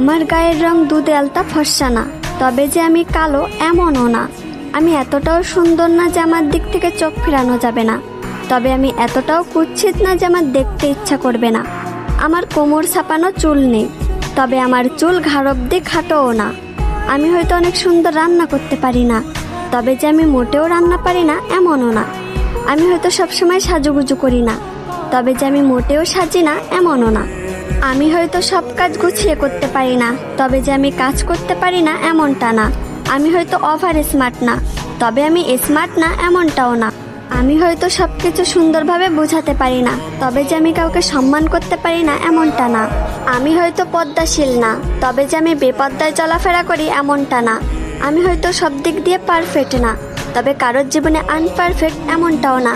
আমার গায়ের রং দুধে আলতা ফর্সা না, তবে যে আমি কালো এমনও না। আমি এতটাও সুন্দর না যে আমার দিক থেকে চোখ ফেরানো যাবে না, তবে আমি এতটাও কুৎসিত না যে আমার দেখতে ইচ্ছা করবে না। আমার কোমর ছাপানো চুল নেই, তবে আমার চুল ঘাড় অব্দি খাটোও না। আমি হয়তো অনেক সুন্দর রান্না করতে পারি না, তবে যে আমি মোটেও রান্না পারি না এমনও না। আমি হয়তো সবসময় সাজুগুজু করি না, তবে যে আমি মোটেও সাজি না এমনও না। আমি হয়তো সব কাজ গুছিয়ে করতে পারি না, তবে যে আমি কাজ করতে পারি না এমনটা না। আমি হয়তো ওভার স্মার্ট না, তবে আমি স্মার্ট না এমনটাও না। আমি হয়তো সবকিছু সুন্দরভাবে বোঝাতে পারি না, তবে যে আমি কাউকে সম্মান করতে পারি না এমনটা না। আমি হয়তো পদ্মাশীল না, তবে যে আমি বেপদ্দায় চলাফেরা করি এমনটা না। আমি হয়তো সব দিক দিয়ে পারফেক্ট না, তবে কারোর জীবনে আনপারফেক্ট এমনটাও না।